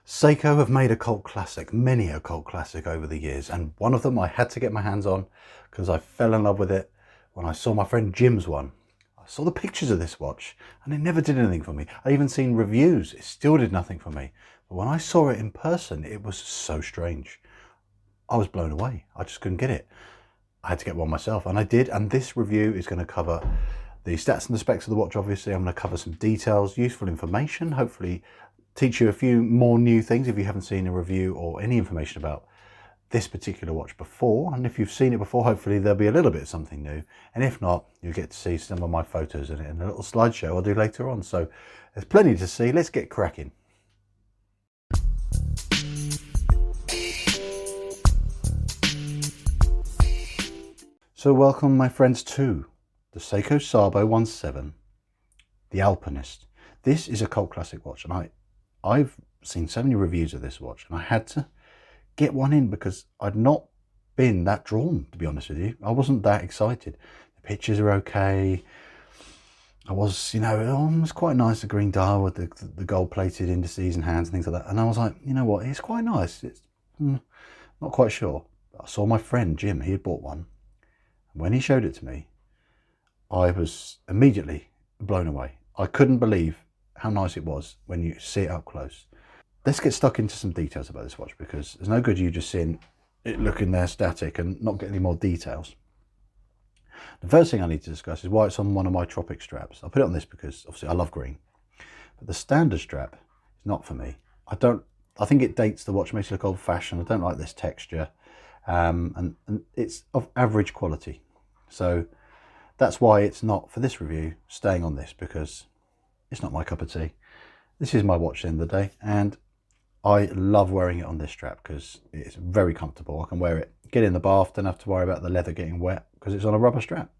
Seiko have made a cult classic, many a cult classic over the years, and one of them I had to get my hands on because I fell in love with it when I saw my friend Jim's one. I saw the pictures of this watch and it never did anything for me. I even seen reviews, it still did nothing for me. But when I saw it in person, it was so strange. I was blown away. I just couldn't get it. I had to get one myself, and I did, and this review is going to cover the stats and the specs of the watch. Obviously, I'm going to cover some details, useful information, hopefully teach you a few more new things if you haven't seen a review or any information about this particular watch before. And if you've seen it before, hopefully there'll be a little bit of something new. And if not, you'll get to see some of my photos in it in a little slideshow I'll do later on. So there's plenty to see. Let's get cracking. So welcome, my friends, to the Seiko SARB017, the Alpinist. This is a cult classic watch, and I've seen so many reviews of this watch, and I had to get one in because I'd not been that drawn, to be honest with you. I wasn't that excited. The pictures are okay. I was, it was quite nice, the green dial with the gold-plated indices and hands and things like that. And I was like, you know what, it's quite nice. It's not quite sure. I saw my friend Jim, he had bought one. When he showed it to me, I was immediately blown away. I couldn't believe how nice it was when you see it up close. Let's get stuck into some details about this watch, because there's no good you just seeing it looking there static and not getting any more details. The first thing I need to discuss is why it's on one of my Tropic straps. I put it on this because obviously I love green, but the standard strap is not for me. I think it dates the watch, makes it look old fashioned. I don't like this texture, and it's of average quality. So that's why it's not, for this review, staying on this, because it's not my cup of tea. This is my watch at the end of the day, and I love wearing it on this strap because it's very comfortable. I can wear it, get in the bath, don't have to worry about the leather getting wet because it's on a rubber strap.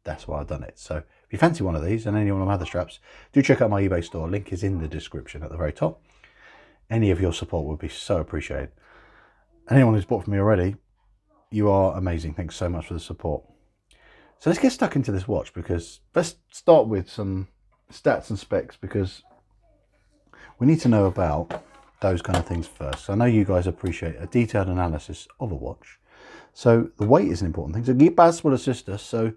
That's why I've done it. So if you fancy one of these and any one of my other straps, do check out my eBay store. Link is in the description at the very top. Any of your support would be so appreciated. Anyone who's bought from me already, you are amazing. Thanks so much for the support. So let's get stuck into this watch, because let's start with some stats and specs, because we need to know about those kind of things first. So I know you guys appreciate a detailed analysis of a watch. So the weight is an important thing. So Gearbas will assist us. So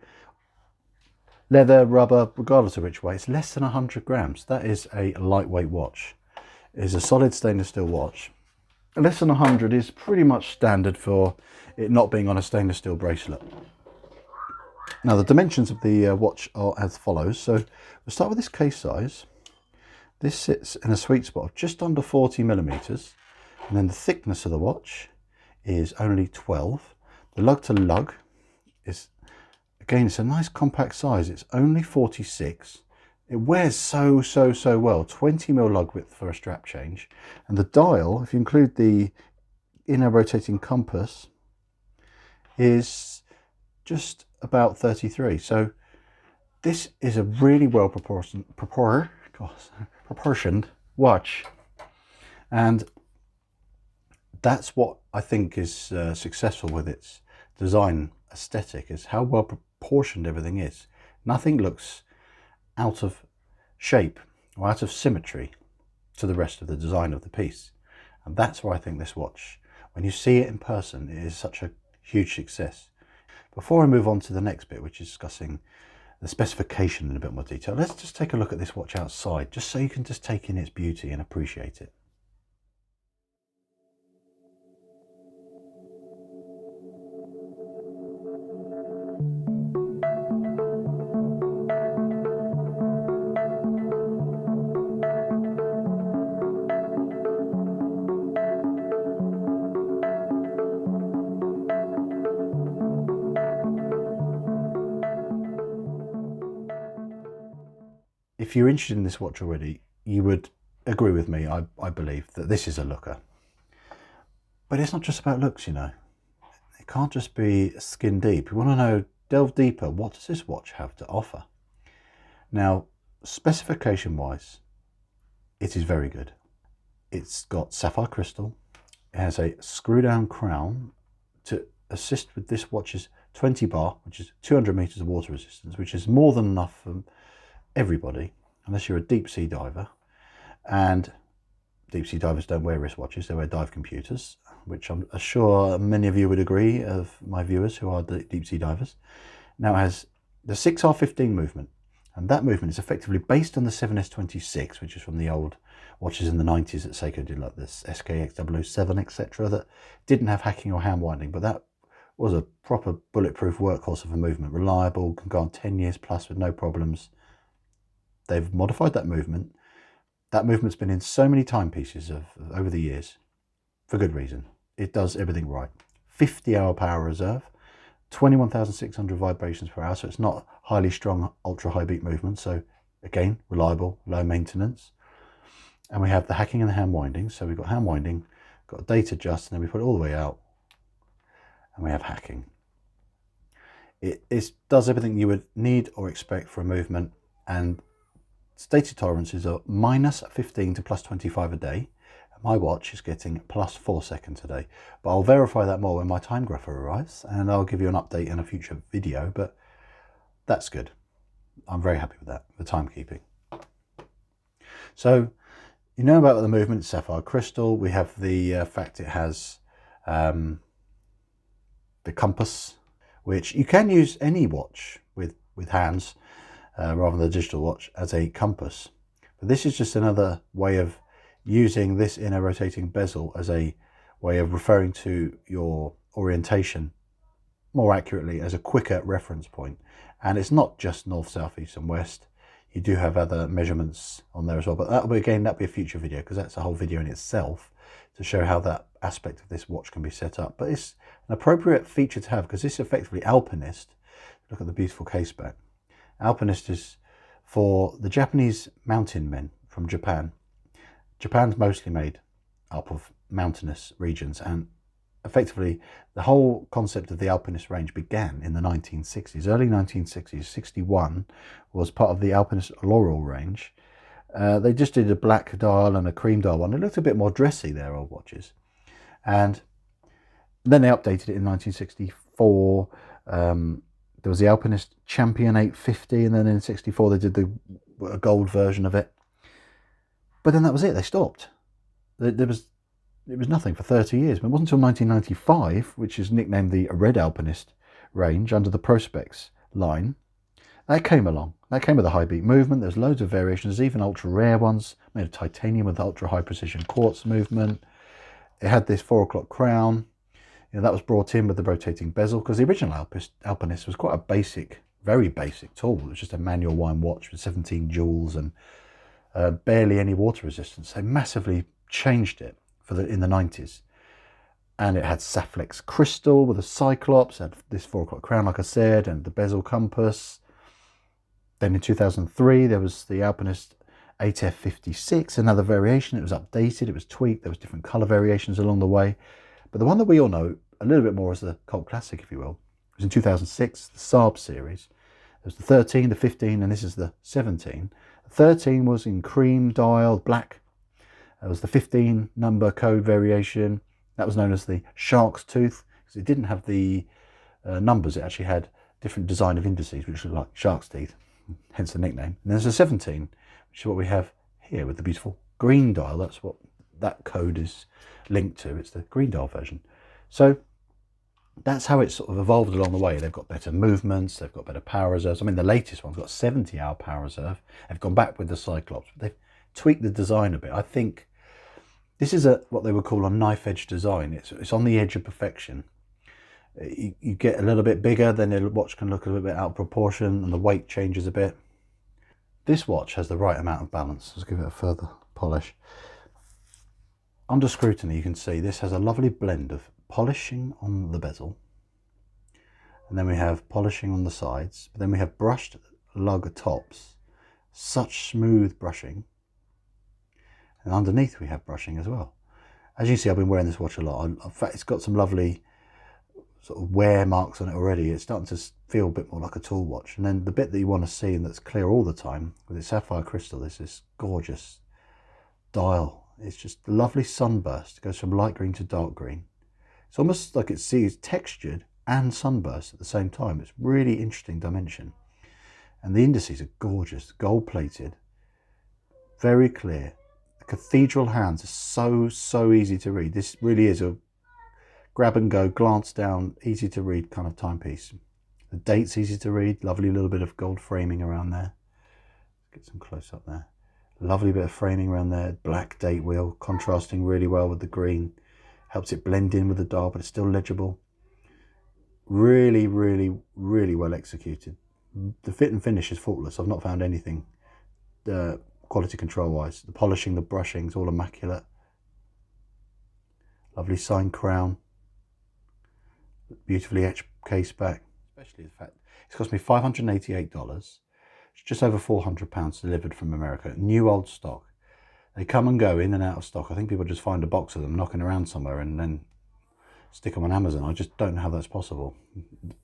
leather, rubber, regardless of which way, it's less than 100 grams. That is a lightweight watch. It is a solid stainless steel watch. Less than 100 is pretty much standard for it not being on a stainless steel bracelet. Now the dimensions of the watch are as follows. So we'll start with this case size. This sits in a sweet spot of just under 40 millimeters, and then the thickness of the watch is only 12. The lug to lug is, again, it's a nice compact size. It's only 46. It wears so well. 20mm lug width for a strap change, and the dial, if you include the inner rotating compass, is just about 33. So this is a really well proportioned watch, and that's what I think is successful with its design aesthetic, is how well proportioned everything is. Nothing looks out of shape or out of symmetry to the rest of the design of the piece, and that's why I think this watch, when you see it in person, it is such a huge success. Before I move on to the next bit, which is discussing the specification in a bit more detail, let's just take a look at this watch outside, just so you can just take in its beauty and appreciate it. if you're interested in this watch already, you would agree with me, I believe, that this is a looker. But it's not just about looks, you know. It can't just be skin deep. You want to know, delve deeper, what does this watch have to offer? Now, specification wise, it is very good. It's got sapphire crystal. It has a screw down crown to assist with this watch's 20 bar, which is 200 meters of water resistance, which is more than enough for everybody, unless you're a deep sea diver. And deep sea divers don't wear wristwatches, they wear dive computers, which I'm sure many of you would agree, of my viewers who are deep sea divers. Now it has the 6R15 movement, and that movement is effectively based on the 7S26, which is from the old watches in the 90s that Seiko did, like this SKX007, etc., that didn't have hacking or hand winding, but that was a proper bulletproof workhorse of a movement, reliable, can go on 10 years plus with no problems. They've modified that movement. That movement's been in so many timepieces over the years, for good reason. It does everything right. 50-hour power reserve, 21,600 vibrations per hour, so it's not highly strong, ultra high beat movement. So again, reliable, low maintenance. And we have the hacking and the hand winding. So we've got hand winding, got a date adjust, and then we put it all the way out, and we have hacking. It does everything you would need or expect for a movement, and stated tolerances are -15 to +25 a day. My watch is getting +4 seconds a day, but I'll verify that more when my time grapher arrives, and I'll give you an update in a future video. But that's good. I'm very happy with that, the timekeeping. So you know about the movement, sapphire crystal. We have the fact it has the compass, which you can use any watch with hands rather than the digital watch as a compass. But this is just another way of using this inner rotating bezel as a way of referring to your orientation more accurately as a quicker reference point. And it's not just north, south, east and west. You do have other measurements on there as well, but that'll be a future video, because that's a whole video in itself to show how that aspect of this watch can be set up. But it's an appropriate feature to have, because this is effectively Alpinist. Look at the beautiful case back. Alpinist is for the Japanese mountain men from Japan. Japan's mostly made up of mountainous regions, and effectively the whole concept of the Alpinist range began in the 1960s, early 1960s. 61 was part of the Alpinist Laurel range. They just did a black dial and a cream dial one. It looked a bit more dressy, their old watches. And then they updated it in 1964. There was the Alpinist Champion 850, and then in 64 they did a gold version of it. But then that was it, they stopped. It was nothing for 30 years. But it wasn't until 1995, which is nicknamed the Red Alpinist range under the Prospex line, that came along. That came with a high beat movement. There's loads of variations, even ultra rare ones made of titanium with ultra high precision quartz movement. It had this 4 o'clock crown. You know, that was brought in with the rotating bezel, because the original Alpinist was quite a basic, very basic tool. It was just a manual wind watch with 17 jewels and barely any water resistance. They massively changed it in the 90s. And it had Sapphlex crystal with a cyclops, had this 4 o'clock crown, like I said, and the bezel compass. Then in 2003, there was the Alpinist 8F56, another variation. It was updated, it was tweaked, there was different color variations along the way. But the one that we all know a little bit more as the cult classic, if you will, was in 2006, the SARB series. There was the 13, the 15, and this is the 17. The 13 was in cream dial, black. There was the 15 number code variation. That was known as the shark's tooth, because it didn't have the numbers. It actually had different design of indices, which looked like shark's teeth, hence the nickname. And there's a 17, which is what we have here with the beautiful green dial. That's what that code is linked to. It's the green dial version. So that's how it's sort of evolved along the way. They've got better movements, they've got better power reserves. I mean, the latest one's got 70-hour power reserve. They've gone back with the Cyclops, but they've tweaked the design a bit. I think this is what they would call a knife edge design. It's on the edge of perfection. You get a little bit bigger, then the watch can look a little bit out of proportion, and the weight changes a bit. This watch has the right amount of balance. Let's give it a further polish. Under scrutiny, you can see this has a lovely blend of polishing on the bezel, and then we have polishing on the sides, but then we have brushed lug tops. such smooth brushing. And underneath we have brushing as well. As you can see, I've been wearing this watch a lot. In fact, it's got some lovely sort of wear marks on it already. It's starting to feel a bit more like a tool watch. And then the bit that you want to see and that's clear all the time with its sapphire crystal is this gorgeous dial. It's just a lovely sunburst. It goes from light green to dark green. It's almost like it's textured and sunburst at the same time. It's really interesting dimension. And the indices are gorgeous, gold plated, very clear. The cathedral hands are so easy to read. This really is a grab and go, glance down, easy to read kind of timepiece. The date's easy to read, lovely little bit of gold framing around there. Get some close up there. Lovely bit of framing around there, black date wheel, contrasting really well with the green. Helps it blend in with the dial, but it's still legible. Really, really, really well executed. The fit and finish is faultless. I've not found anything quality control wise. The polishing, the brushing is all immaculate. Lovely signed crown. Beautifully etched case back. Especially the fact it's cost me $588. It's just over £400 delivered from America. New old stock. They come and go in and out of stock. I think people just find a box of them knocking around somewhere and then stick them on Amazon. I just don't know how that's possible.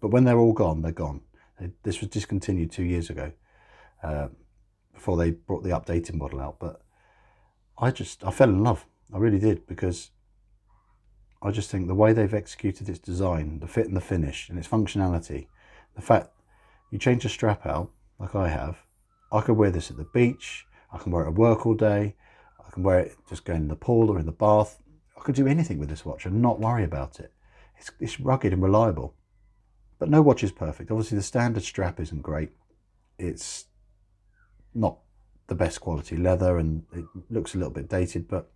But when they're all gone, they're gone. This was discontinued 2 years ago before they brought the updated model out. But I fell in love. I really did, because I just think the way they've executed its design, the fit and the finish and its functionality, the fact you change the strap out like I have, I could wear this at the beach, I can wear it at work all day, I can wear it just going in the pool or in the bath. I could do anything with this watch and not worry about it. It's rugged and reliable. But no watch is perfect. Obviously the standard strap isn't great. It's not the best quality leather and it looks a little bit dated, but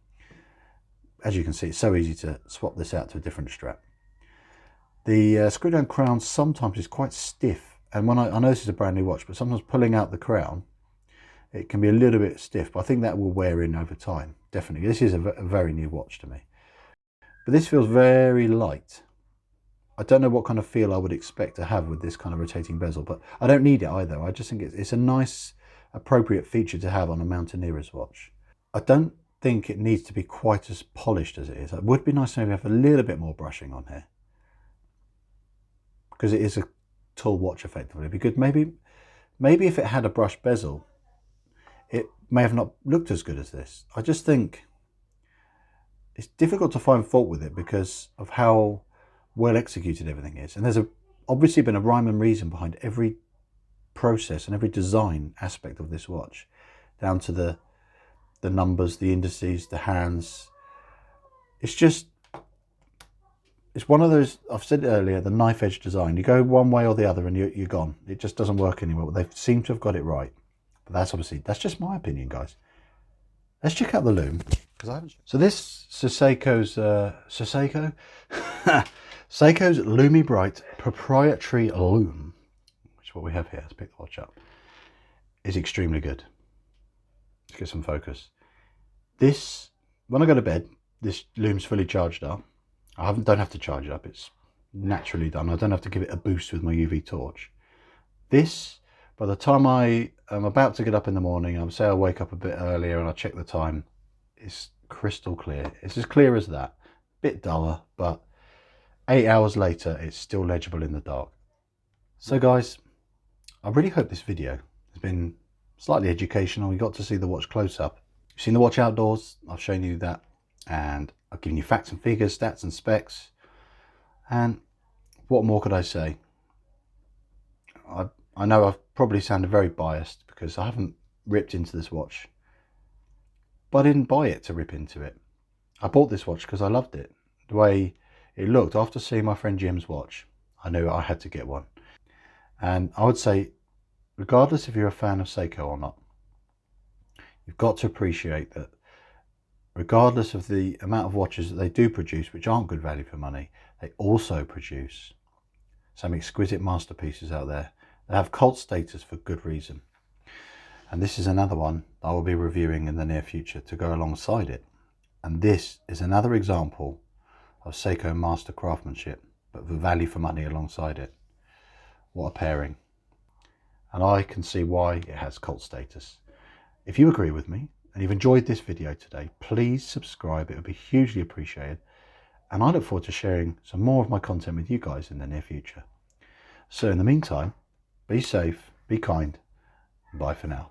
as you can see, it's so easy to swap this out to a different strap. The screw down crown sometimes is quite stiff, and when I know this is a brand new watch, but sometimes pulling out the crown, it can be a little bit stiff, but I think that will wear in over time. Definitely. This is a very new watch to me. But this feels very light. I don't know what kind of feel I would expect to have with this kind of rotating bezel, but I don't need it either. I just think it's a nice, appropriate feature to have on a mountaineer's watch. I don't think it needs to be quite as polished as it is. It would be nice to maybe have a little bit more brushing on here, because it is a tall watch effectively. Because maybe if it had a brushed bezel, it may have not looked as good as this. I just think it's difficult to find fault with it because of how well executed everything is. And there's obviously been a rhyme and reason behind every process and every design aspect of this watch, down to the numbers, the indices, the hands. It's one of those, I've said it earlier, the knife edge design. You go one way or the other and you're gone. It just doesn't work anymore. They seem to have got it right. But that's just my opinion, guys. Let's check out the loom, because I haven't. So this Seiko's Seiko's Lumi Bright proprietary loom, which is what we have here. Let's pick the watch up. Is extremely good. Let's get some focus. This, when I go to bed, this loom's fully charged up. I don't have to charge it up. It's naturally done. I don't have to give it a boost with my UV torch. This, by the time I am about to get up in the morning, I'll say I'll wake up a bit earlier and I'll check the time, it's crystal clear. It's as clear as that. Bit duller, but 8 hours later, it's still legible in the dark. So guys, I really hope this video has been slightly educational. We got to see the watch close up. You've seen the watch outdoors. I've shown you that, and I've given you facts and figures, stats and specs. And what more could I say? I know I've probably sounded very biased because I haven't ripped into this watch, but I didn't buy it to rip into it. I bought this watch because I loved it. The way it looked, after seeing my friend Jim's watch, I knew I had to get one. And I would say, regardless if you're a fan of Seiko or not, you've got to appreciate that regardless of the amount of watches that they do produce, which aren't good value for money, they also produce some exquisite masterpieces out there. They have cult status for good reason. And this is another one I will be reviewing in the near future to go alongside it. And this is another example of Seiko master craftsmanship, but the value for money alongside it. What a pairing. And I can see why it has cult status. If you agree with me and you've enjoyed this video today, please subscribe. It would be hugely appreciated. And I look forward to sharing some more of my content with you guys in the near future. So in the meantime, be safe, be kind, and bye for now.